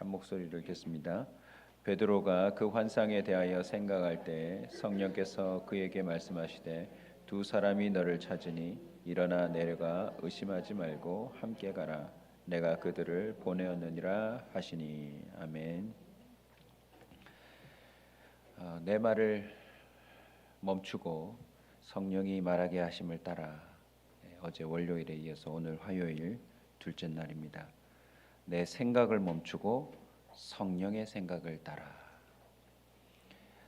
한 목소리를 읽겠습니다. 베드로가 그 환상에 대하여 생각할 때 성령께서 그에게 말씀하시되 두 사람이 너를 찾으니 일어나 내려가 의심하지 말고 함께 가라. 내가 그들을 보내었느니라 하시니. 아멘. 내 말을 멈추고 성령이 말하게 하심을 따라. 어제 월요일에 이어서 오늘 화요일 둘째 날입니다. 내 생각을 멈추고 성령의 생각을 따라.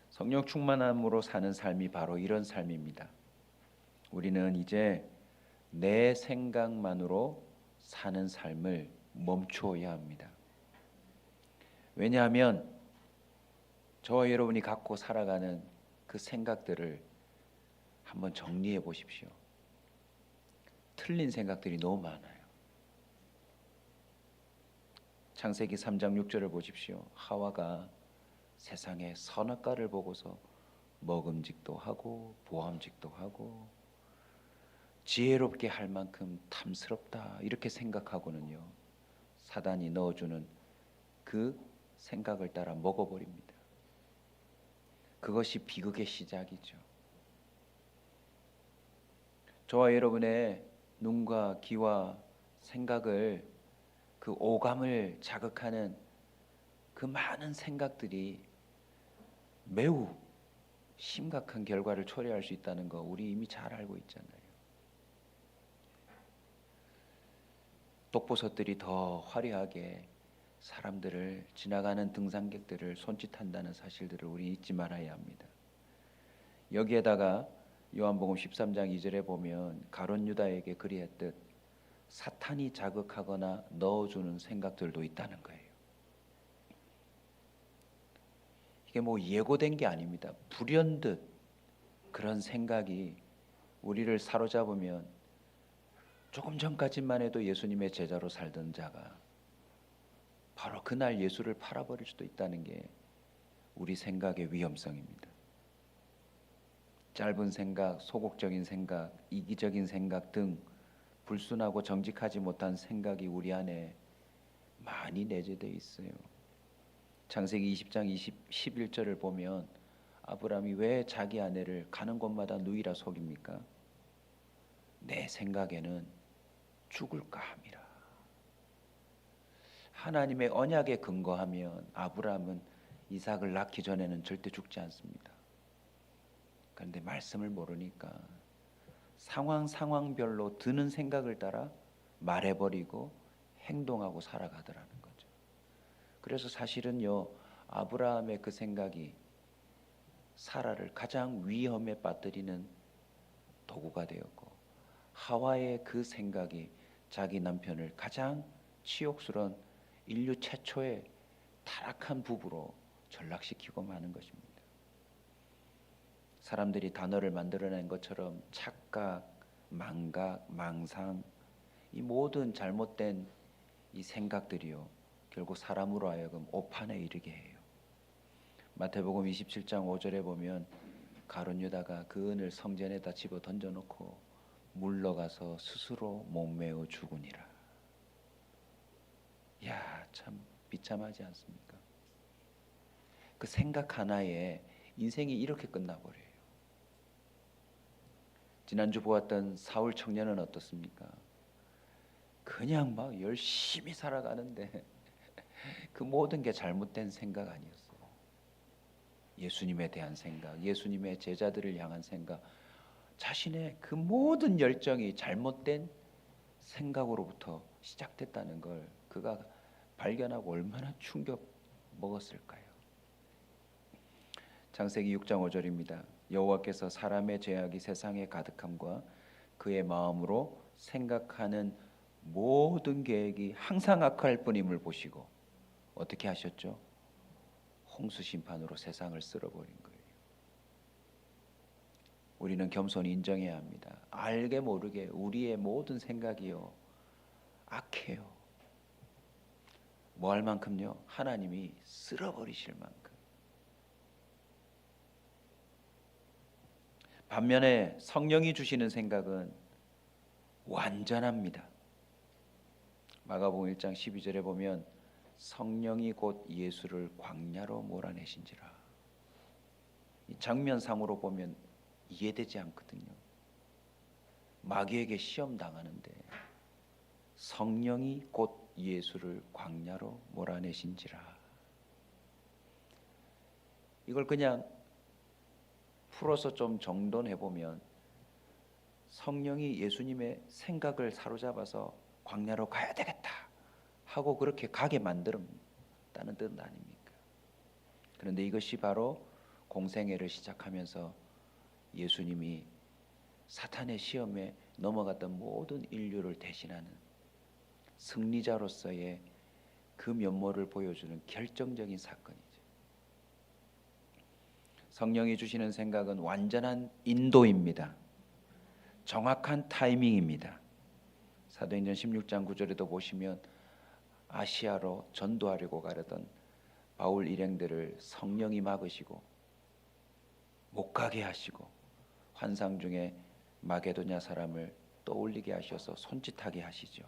성령 충만함으로 사는 삶이 바로 이런 삶입니다. 우리는 이제 내 생각만으로 사는 삶을 멈추어야 합니다. 왜냐하면 저와 여러분이 갖고 살아가는 그 생각들을 한번 정리해 보십시오. 틀린 생각들이 너무 많아요. 창세기 3장 6절을 보십시오. 하와가 세상의 선악과를 보고서 먹음직도 하고 보암직도 하고 지혜롭게 할 만큼 탐스럽다 이렇게 생각하고는요, 사단이 넣어주는 그 생각을 따라 먹어버립니다. 그것이 비극의 시작이죠. 저와 여러분의 눈과 귀와 생각을, 그 오감을 자극하는 그 많은 생각들이 매우 심각한 결과를 초래할 수 있다는 거 우리 이미 잘 알고 있잖아요. 독버섯들이 더 화려하게 사람들을, 지나가는 등산객들을 손짓한다는 사실들을 우리 잊지 말아야 합니다. 여기에다가 요한복음 13장 2절에 보면 가룟 유다에게 그리했듯 사탄이 자극하거나 넣어주는 생각들도 있다는 거예요. 이게 뭐 예고된 게 아닙니다. 불현듯 그런 생각이 우리를 사로잡으면 조금 전까지만 해도 예수님의 제자로 살던 자가 바로 그날 예수를 팔아버릴 수도 있다는 게 우리 생각의 위험성입니다. 짧은 생각, 소극적인 생각, 이기적인 생각 등 불순하고 정직하지 못한 생각이 우리 안에 많이 내재되어 있어요. 창세기 20장 11절을 보면 아브라함이 왜 자기 아내를 가는 곳마다 누이라 속입니까? 내 생각에는 죽을까 함이라. 하나님의 언약에 근거하면 아브라함은 이삭을 낳기 전에는 절대 죽지 않습니다. 그런데 말씀을 모르니까 상황별로 드는 생각을 따라 말해버리고 행동하고 살아가더라는 거죠. 그래서 사실은요, 아브라함의 그 생각이 사라를 가장 위험에 빠뜨리는 도구가 되었고, 하와의 그 생각이 자기 남편을 가장 치욕스러운 인류 최초의 타락한 부부로 전락시키고 마는 것입니다. 사람들이 단어를 만들어낸 것처럼 착각, 망각, 망상, 이 모든 잘못된 이 생각들이요, 결국 사람으로 하여금 오판에 이르게 해요. 마태복음 27장 5절에 보면 가룟 유다가 그 은을 성전에다 집어 던져놓고 물러가서 스스로 목매어 죽으니라. 야, 참 비참하지 않습니까? 그 생각 하나에 인생이 이렇게 끝나버려요. 지난주 보았던 사울 청년은 어떻습니까? 그냥 막 열심히 살아가는데 그 모든 게 잘못된 생각 아니었어요. 예수님에 대한 생각, 예수님의 제자들을 향한 생각, 자신의 그 모든 열정이 잘못된 생각으로부터 시작됐다는 걸 그가 발견하고 얼마나 충격 먹었을까요? 창세기 6장 5절입니다. 여호와께서 사람의 죄악이 세상에 가득함과 그의 마음으로 생각하는 모든 계획이 항상 악할 뿐임을 보시고 어떻게 하셨죠? 홍수 심판으로 세상을 쓸어버린 거예요. 우리는 겸손히 인정해야 합니다. 알게 모르게 우리의 모든 생각이요, 악해요. 뭐 할 만큼요? 하나님이 쓸어버리실 만큼. 반면에 성령이 주시는 생각은 완전합니다. 마가복음 1장 12절에 보면 성령이 곧 예수를 광야로 몰아내신지라. 이 장면상으로 보면 이해되지 않거든요. 마귀에게 시험 당하는데 성령이 곧 예수를 광야로 몰아내신지라. 이걸 그냥 풀어서 좀 정돈해 보면 성령이 예수님의 생각을 사로잡아서 광야로 가야 되겠다 하고 그렇게 가게 만들었다는 뜻 아닙니까? 그런데 이것이 바로 공생애를 시작하면서 예수님이 사탄의 시험에 넘어갔던 모든 인류를 대신하는 승리자로서의 그 면모를 보여주는 결정적인 사건이죠. 성령이 주시는 생각은 완전한 인도입니다. 정확한 타이밍입니다. 사도행전 16장 9절에도 보시면 아시아로 전도하려고 가려던 바울 일행들을 성령이 막으시고 못 가게 하시고 환상 중에 마게도냐 사람을 떠올리게 하셔서 손짓하게 하시죠.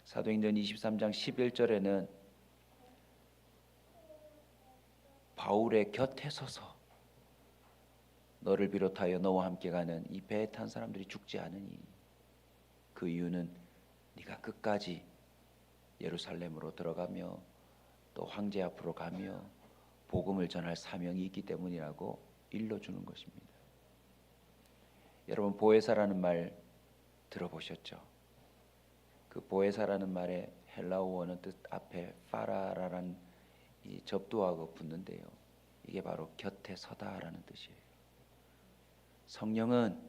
사도행전 23장 11절에는 바울의 곁에 서서 너를 비롯하여 너와 함께 가는 이 배에 탄 사람들이 죽지 않으니 그 이유는 네가 끝까지 예루살렘으로 들어가며 또 황제 앞으로 가며 복음을 전할 사명이 있기 때문이라고 일러주는 것입니다. 여러분 보에사라는 말 들어보셨죠? 그 보에사라는 말의 헬라어는 뜻 앞에 파라라는 이 접두하고 붙는데요. 이게 바로 곁에 서다라는 뜻이에요. 성령은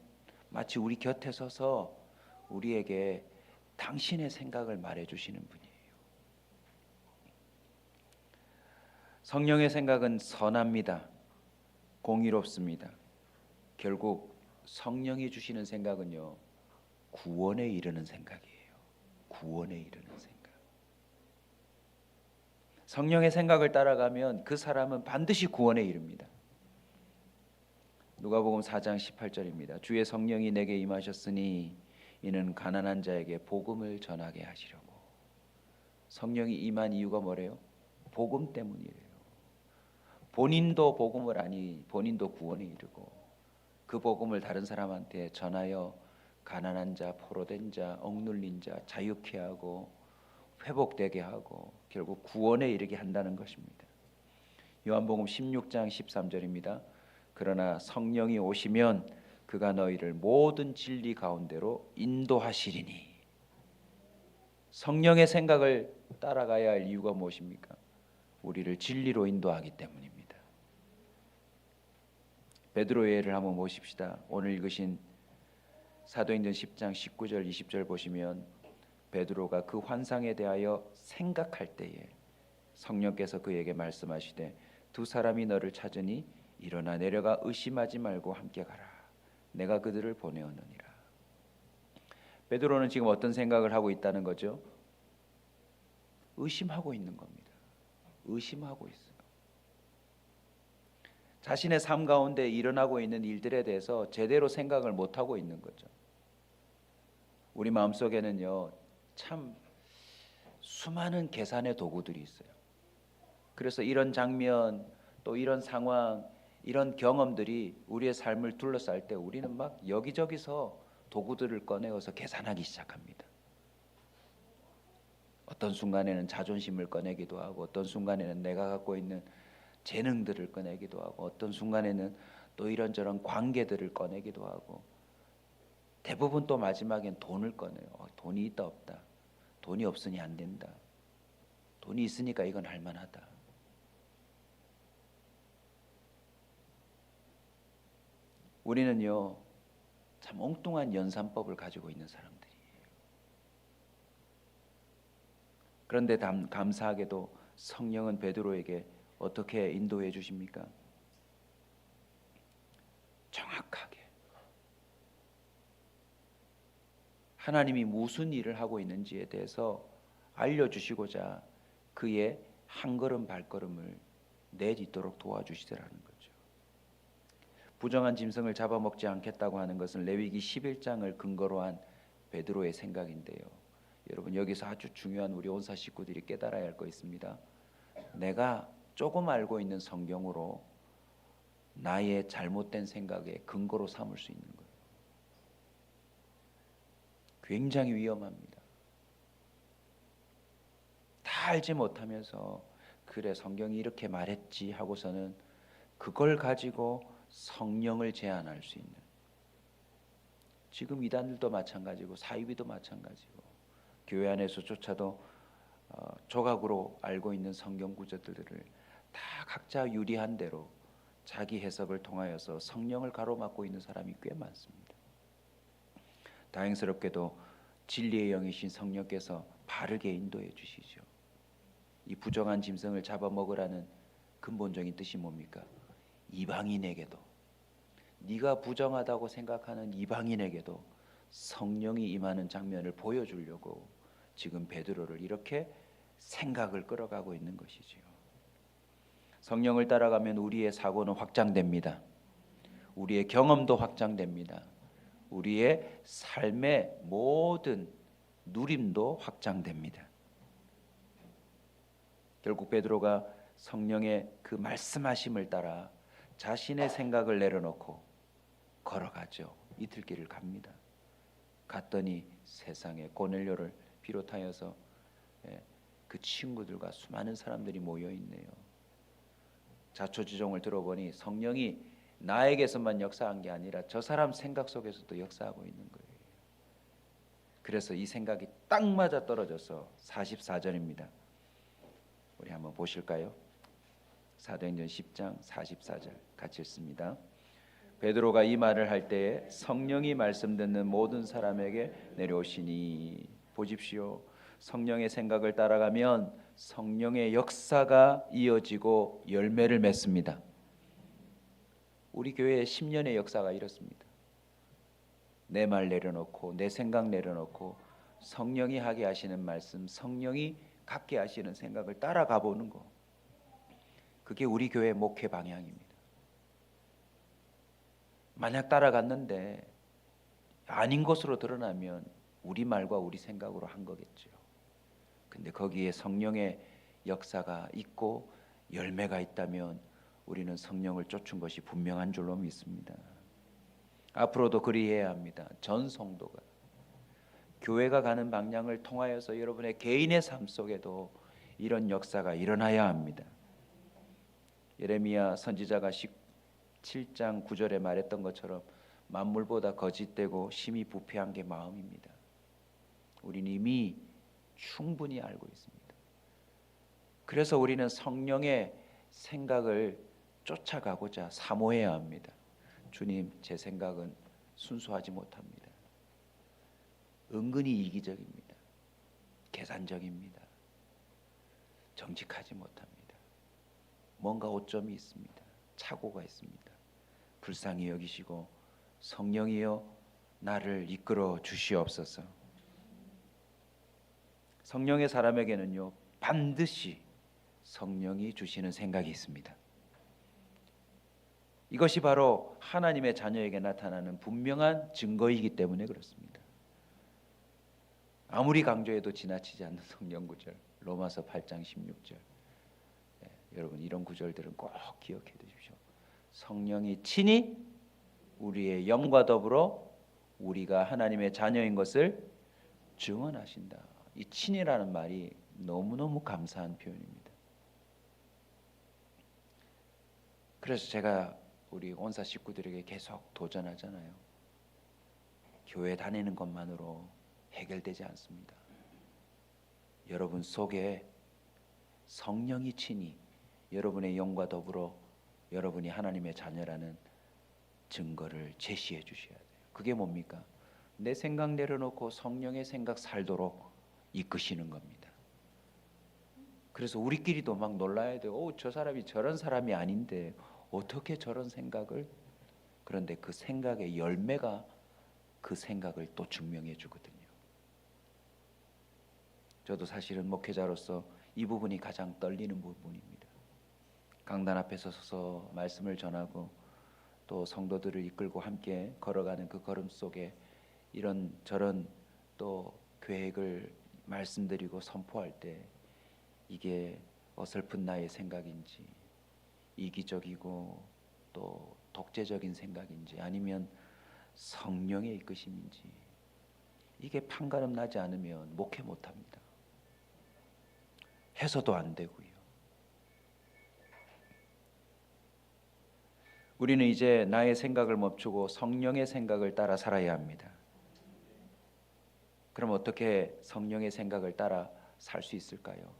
마치 우리 곁에 서서 우리에게 당신의 생각을 말해주시는 분이에요. 성령의 생각은 선합니다. 공의롭습니다. 결국 성령이 주시는 생각은요, 구원에 이르는 생각이에요. 구원에 이르는 생각. 성령의 생각을 따라가면 그 사람은 반드시 구원에 이릅니다. 누가복음 4장 18절입니다. 주의 성령이 내게 임하셨으니 이는 가난한 자에게 복음을 전하게 하시려고. 성령이 임한 이유가 뭐래요? 복음 때문이래요. 본인도 복음을 아니 본인도 구원에 이르고 그 복음을 다른 사람한테 전하여 가난한 자, 포로된 자, 억눌린 자 자유케 하고 회복되게 하고 결국 구원에 이르게 한다는 것입니다. 요한복음 16장 13절입니다. 그러나 성령이 오시면 그가 너희를 모든 진리 가운데로 인도하시리니. 성령의 생각을 따라가야 할 이유가 무엇입니까? 우리를 진리로 인도하기 때문입니다. 베드로의 예를 한번 보십시다. 오늘 읽으신 사도행전 10장 19절 20절 보시면 베드로가 그 환상에 대하여 생각할 때에 성령께서 그에게 말씀하시되 두 사람이 너를 찾으니 일어나 내려가 의심하지 말고 함께 가라. 내가 그들을 보내었느니라. 베드로는 지금 어떤 생각을 하고 있다는 거죠? 의심하고 있는 겁니다. 의심하고 있어요. 자신의 삶 가운데 일어나고 있는 일들에 대해서 제대로 생각을 못하고 있는 거죠. 우리 마음속에는요, 참 수많은 계산의 도구들이 있어요. 그래서 이런 장면, 또 이런 상황, 이런 경험들이 우리의 삶을 둘러쌀 때 우리는 막 여기저기서 도구들을 꺼내어서 계산하기 시작합니다. 어떤 순간에는 자존심을 꺼내기도 하고 어떤 순간에는 내가 갖고 있는 재능들을 꺼내기도 하고 어떤 순간에는 또 이런저런 관계들을 꺼내기도 하고 대부분 또 마지막엔 돈을 꺼내요. 돈이 있다 없다. 돈이 없으니 안 된다. 돈이 있으니까 이건 할만하다. 우리는요 참 엉뚱한 연산법을 가지고 있는 사람들이에요. 그런데 감사하게도 성령은 베드로에게 어떻게 인도해 주십니까? 정확하게 하나님이 무슨 일을 하고 있는지에 대해서 알려주시고자 그의 한 걸음 발걸음을 내딛도록 도와주시더라는 거죠. 부정한 짐승을 잡아먹지 않겠다고 하는 것은 레위기 11장을 근거로 한 베드로의 생각인데요. 여러분 여기서 아주 중요한 우리 온사 식구들이 깨달아야 할 거 있습니다. 내가 조금 알고 있는 성경으로 나의 잘못된 생각에 근거로 삼을 수 있는 거예요. 굉장히 위험합니다. 다 알지 못하면서 그래 성경이 이렇게 말했지 하고서는 그걸 가지고 성령을 제한할 수 있는, 지금 이단들도 마찬가지고 사이비도 마찬가지고 교회 안에서조차도 조각으로 알고 있는 성경 구절들을 다 각자 유리한 대로 자기 해석을 통하여서 성령을 가로막고 있는 사람이 꽤 많습니다. 다행스럽게도 진리의 영이신 성령께서 바르게 인도해 주시죠. 이 부정한 짐승을 잡아먹으라는 근본적인 뜻이 뭡니까? 이방인에게도, 네가 부정하다고 생각하는 이방인에게도 성령이 임하는 장면을 보여주려고 지금 베드로를 이렇게 생각을 끌어가고 있는 것이지요. 성령을 따라가면 우리의 사고는 확장됩니다. 우리의 경험도 확장됩니다. 우리의 삶의 모든 누림도 확장됩니다. 결국 베드로가 성령의 그 말씀하심을 따라 자신의 생각을 내려놓고 걸어가죠. 이틀길을 갑니다. 갔더니 세상에 고넬료를 비롯하여서 그 친구들과 수많은 사람들이 모여 있네요. 자초지종을 들어보니 성령이 나에게서만 역사한 게 아니라 저 사람 생각 속에서도 역사하고 있는 거예요. 그래서 이 생각이 딱 맞아 떨어져서 44절입니다. 우리 한번 보실까요? 사도행전 10장 44절 같이 읽습니다. 베드로가 이 말을 할 때에 성령이 말씀 듣는 모든 사람에게 내려오시니, 보십시오. 성령의 생각을 따라가면 성령의 역사가 이어지고 열매를 맺습니다. 우리 교회의 10년의 역사가 이렇습니다. 내 말 내려놓고 내 생각 내려놓고 성령이 하게 하시는 말씀, 성령이 갖게 하시는 생각을 따라가 보는 거, 그게 우리 교회의 목회 방향입니다. 만약 따라갔는데 아닌 것으로 드러나면 우리 말과 우리 생각으로 한 거겠죠. 근데 거기에 성령의 역사가 있고 열매가 있다면 우리는 성령을 쫓은 것이 분명한 줄로 믿습니다. 앞으로도 그리해야 합니다. 전 성도가 교회가 가는 방향을 통하여서 여러분의 개인의 삶 속에도 이런 역사가 일어나야 합니다. 예레미야 선지자가 17장 9절에 말했던 것처럼 만물보다 거짓되고 심히 부패한 게 마음입니다. 우리는 이미 충분히 알고 있습니다. 그래서 우리는 성령의 생각을 쫓아가고자 사모해야 합니다. 주님, 제 생각은 순수하지 못합니다. 은근히 이기적입니다. 계산적입니다. 정직하지 못합니다. 뭔가 오점이 있습니다. 착오가 있습니다. 불쌍히 여기시고 성령이여 나를 이끌어 주시옵소서. 성령의 사람에게는요, 반드시 성령이 주시는 생각이 있습니다. 이것이 바로 하나님의 자녀에게 나타나는 분명한 증거이기 때문에 그렇습니다. 아무리 강조해도 지나치지 않는 성령 구절, 로마서 8장 16절. 여러분 이런 구절들은 꼭 기억해 두십시오. 성령이 친히 우리의 영과 더불어 우리가 하나님의 자녀인 것을 증언하신다. 이 친이라는 말이 너무너무 감사한 표현입니다. 그래서 제가 우리 온사 식구들에게 계속 도전하잖아요. 교회 다니는 것만으로 해결되지 않습니다. 여러분 속에 성령이 친히 여러분의 영과 더불어 여러분이 하나님의 자녀라는 증거를 제시해 주셔야 돼요. 그게 뭡니까? 내 생각 내려놓고 성령의 생각 살도록 이끄시는 겁니다. 그래서 우리끼리도 막 놀라야 돼요. 저 사람이 저런 사람이 아닌데 어떻게 저런 생각을? 그런데 그 생각의 열매가 그 생각을 또 증명해 주거든요. 저도 사실은 목회자로서 이 부분이 가장 떨리는 부분입니다. 강단 앞에 서서 말씀을 전하고 또 성도들을 이끌고 함께 걸어가는 그 걸음 속에 이런 저런 또 계획을 말씀드리고 선포할 때 이게 어설픈 나의 생각인지 이기적이고 또 독재적인 생각인지 아니면 성령의 이끄심인지 이게 판가름 나지 않으면 목회 못합니다. 해서도 안 되고요. 우리는 이제 나의 생각을 멈추고 성령의 생각을 따라 살아야 합니다. 그럼 어떻게 성령의 생각을 따라 살 수 있을까요?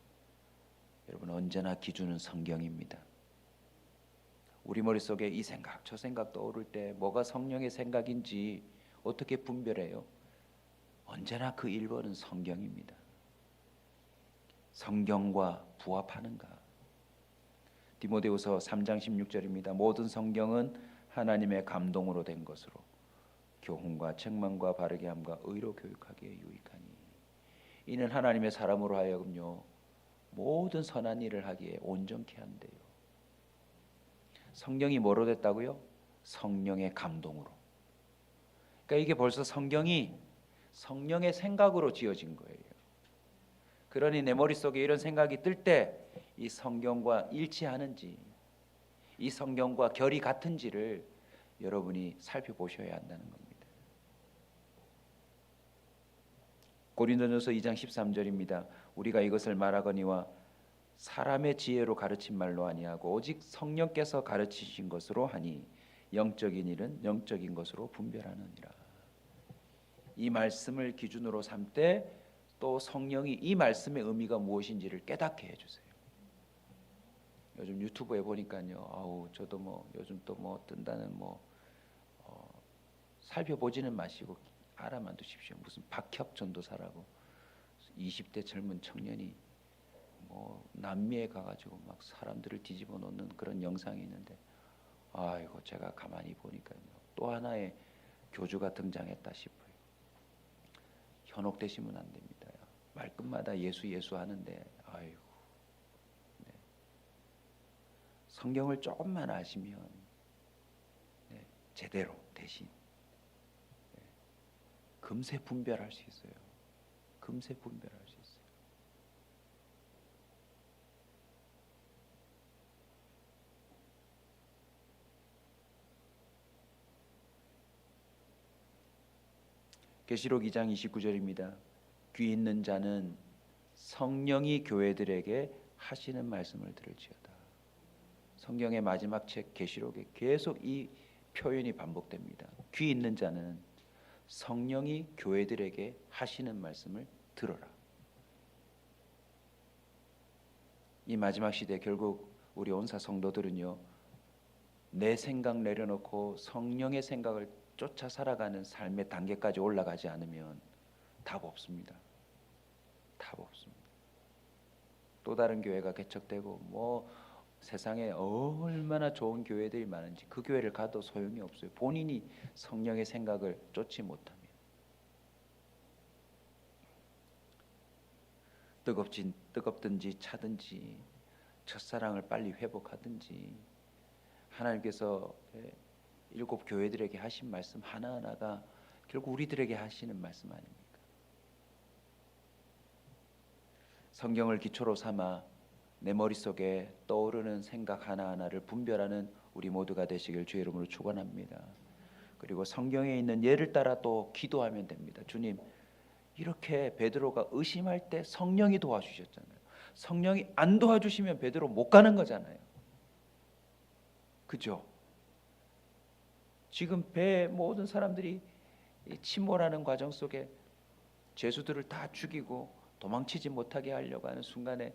여러분, 언제나 기준은 성경입니다. 우리 머릿속에 이 생각 저 생각 떠오를 때 뭐가 성령의 생각인지 어떻게 분별해요? 언제나 그 1번은 성경입니다. 성경과 부합하는가? 디모데후서 3장 16절입니다. 모든 성경은 하나님의 감동으로 된 것으로 교훈과 책망과 바르게 함과 의로 교육하기에 유익하니 이는 하나님의 사람으로 하여금요 모든 선한 일을 하기에 온전케 한대요. 성경이 뭐로 됐다고요? 성령의 감동으로. 그러니까 이게 벌써 성경이 성령의 생각으로 지어진 거예요. 그러니 내 머릿속에 이런 생각이 뜰 때 이 성경과 일치하는지 이 성경과 결이 같은지를 여러분이 살펴보셔야 한다는 겁니다. 고린도전서 2장 13절입니다. 우리가 이것을 말하거니와 사람의 지혜로 가르친 말로 아니하고 오직 성령께서 가르치신 것으로 하니 영적인 일은 영적인 것으로 분별하느니라. 이 말씀을 기준으로 삼되 또 성령이 이 말씀의 의미가 무엇인지를 깨닫게 해주세요. 요즘 유튜브에 보니까요, 저도 뭐 요즘 또 뭐 뜬다는 살펴보지는 마시고 알아만 두십시오. 무슨 박혁 전도사라고 20대 젊은 청년이 뭐 남미에 가가지고 막 사람들을 뒤집어 놓는 그런 영상이 있는데, 아이고 제가 가만히 보니까요, 또 하나의 교주가 등장했다 싶어요. 현혹되시면 안 됩니다. 말끝마다 예수 예수 하는데, 아이고. 네. 성경을 조금만 아시면 제대로 대신 금세 분별할 수 있어요. 금세 분별할 수 있어요. 계시록 2장 29절입니다. 귀 있는 자는 성령이 교회들에게 하시는 말씀을 들을지어다. 성경의 마지막 책 계시록에 계속 이 표현이 반복됩니다. 귀 있는 자는 성령이 교회들에게 하시는 말씀을 들어라. 이 마지막 시대 결국 우리 온사 성도들은요, 내 생각 내려놓고 성령의 생각을 쫓아 살아가는 삶의 단계까지 올라가지 않으면 답 없습니다. 답 없습니다. 또 다른 교회가 개척되고 뭐 세상에 얼마나 좋은 교회들이 많은지 그 교회를 가도 소용이 없어요. 본인이 성령의 생각을 쫓지 못하면. 뜨겁든지 차든지 첫사랑을 빨리 회복하든지 하나님께서 7 교회들에게 하신 말씀 하나하나가 결국 우리들에게 하시는 말씀 아닙니까? 성경을 기초로 삼아 내 머릿속에 떠오르는 생각 하나하나를 분별하는 우리 모두가 되시길 주의 이름으로 축원합니다. 그리고 성경에 있는 예를 따라 또 기도하면 됩니다. 주님, 이렇게 베드로가 의심할 때 성령이 도와주셨잖아요. 성령이 안 도와주시면 베드로 못 가는 거잖아요. 그죠? 지금 배에 모든 사람들이 침몰하는 과정 속에 죄수들을 다 죽이고 도망치지 못하게 하려고 하는 순간에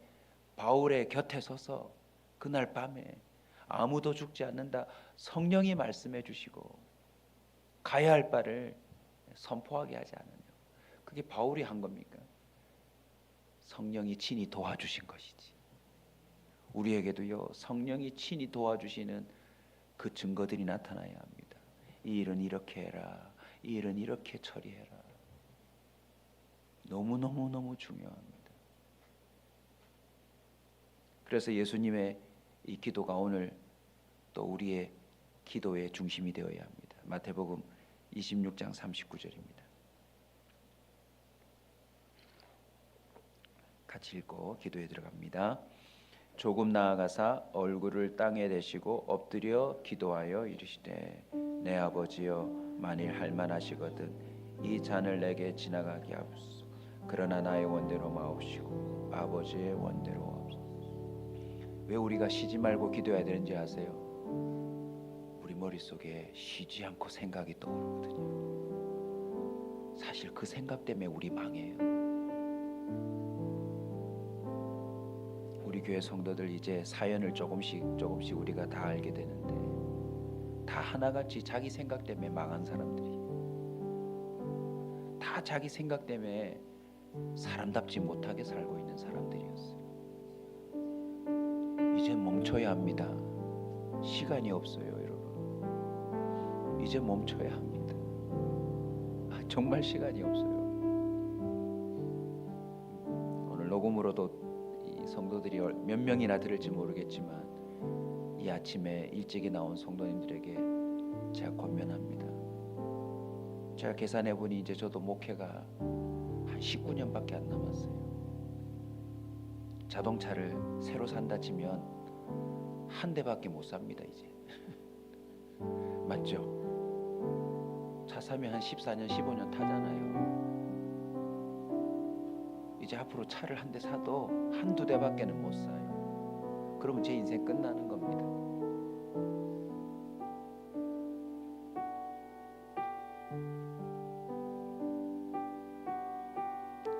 바울의 곁에 서서 그날 밤에 아무도 죽지 않는다 성령이 말씀해 주시고 가야 할 바를 선포하게 하지 않으며, 그게 바울이 한 겁니까? 성령이 친히 도와주신 것이지. 우리에게도요, 성령이 친히 도와주시는 그 증거들이 나타나야 합니다. 이 일은 이렇게 해라, 이 일은 이렇게 처리해라. 너무너무 중요합니다. 그래서 예수님의 이 기도가 오늘 또 우리의 기도의 중심이 되어야 합니다. 마태복음 26장 39절입니다. 같이 읽고 기도에 들어갑니다. 조금 나아가사 얼굴을 땅에 대시고 엎드려 기도하여 이르시되 내 아버지여 만일 할만하시거든 이 잔을 내게 지나가게 하옵소서. 그러나 나의 원대로 마옵시고 아버지의 원대로 하옵소서. 왜 우리가 쉬지 말고 기도해야 되는지 아세요? 우리 머릿속에 쉬지 않고 생각이 떠오르거든요. 사실 그 생각 때문에 우리 망해요. 우리 교회 성도들 이제 사연을 조금씩 우리가 다 알게 되는데 다 하나같이 자기 생각 때문에 망한 사람들이, 다 자기 생각 때문에 사람답지 못하게 살고 있는 사람들이었어요. 이제 멈춰야 합니다. 시간이 없어요, 여러분. 이제 멈춰야 합니다. 정말 시간이 없어요. 오늘 녹음으로도 이 성도들이 몇 명이나 들을지 모르겠지만 이 아침에 일찍이 나온 성도님들에게 제가 권면합니다. 제가 계산해 보니 이제 저도 목회가 한 19년밖에 안 남았어요. 자동차를 새로 산다 치면 한 대밖에 못 삽니다 이제. 맞죠? 차 사면 한 14년 15년 타잖아요. 이제 앞으로 차를 한 대 사도 한두 대밖에는 못 사요. 그러면 제 인생 끝나는 겁니다.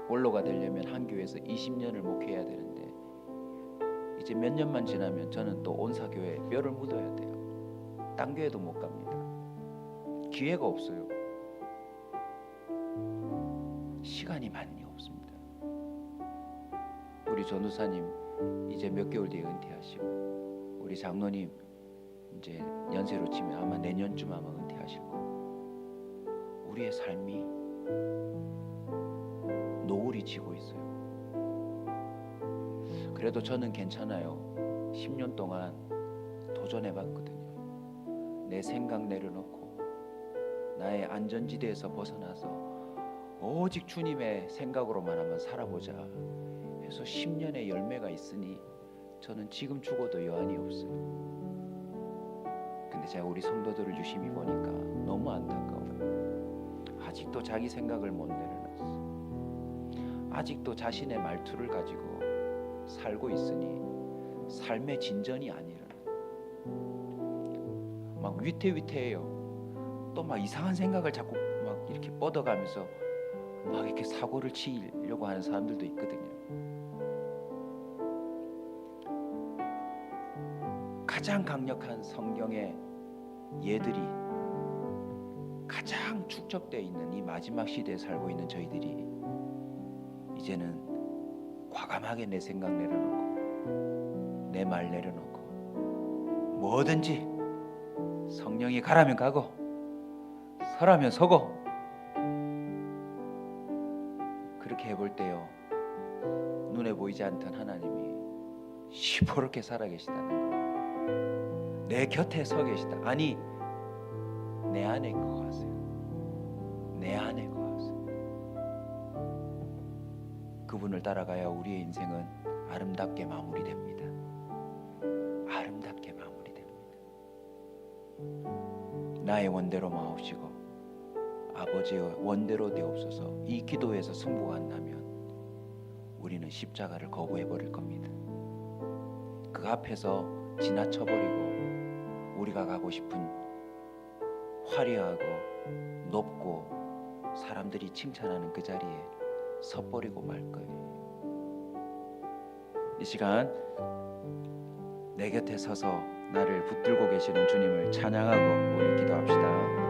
원로가 되려면 한 교회에서 20년을 목회해야 되는데 이제 몇 년만 지나면 저는 또 온사교회에 뼈를 묻어야 돼요. 딴 교회도 못 갑니다. 기회가 없어요. 시간이 많이 없습니다. 우리 전도사님 이제 몇 개월 뒤에 은퇴하시고 우리 장로님 이제 연세로 치면 아마 내년쯤 아마 은퇴하실 거예요. 우리의 삶이 노을이 지고 있어요. 그래도 저는 괜찮아요. 10년 동안 도전해봤거든요. 내 생각 내려놓고 나의 안전지대에서 벗어나서 오직 주님의 생각으로만 한번 살아보자 해서 10년의 열매가 있으니 저는 지금 죽어도 여한이 없어요. 근데 제가 우리 성도들을 유심히 보니까 너무 안타까워요. 아직도 자기 생각을 못 내려놨어. 아직도 자신의 말투를 가지고 살고 있으니 삶의 진전이 아니라 막 위태위태해요. 또 막 이상한 생각을 자꾸 막 이렇게 뻗어가면서 막 이렇게 사고를 치려고 하는 사람들도 있거든요. 가장 강력한 성경의 예들이 가장 축적되어 있는 이 마지막 시대에 살고 있는 저희들이 이제는 과감하게 내 생각 내려놓고 내 말 내려놓고 뭐든지 성령이 가라면 가고 서라면 서고 그렇게 해볼 때요 눈에 보이지 않던 하나님이 시퍼렇게 살아계시다는 거예요. 내 곁에 서 계시다. 아니 내 안에 거하세요. 내 안에 거하세요. 그분을 따라가야 우리의 인생은 아름답게 마무리됩니다. 아름답게 마무리됩니다. 나의 원대로 마옵시고 아버지의 원대로 되옵소서. 이 기도에서 승부가 안 나면 우리는 십자가를 거부해 버릴 겁니다. 그 앞에서 지나쳐버리고 우리가 가고 싶은 화려하고 높고 사람들이 칭찬하는 그 자리에 서버리고 말 거예요. 이 시간 내 곁에 서서 나를 붙들고 계시는 주님을 찬양하고 우리 기도합시다.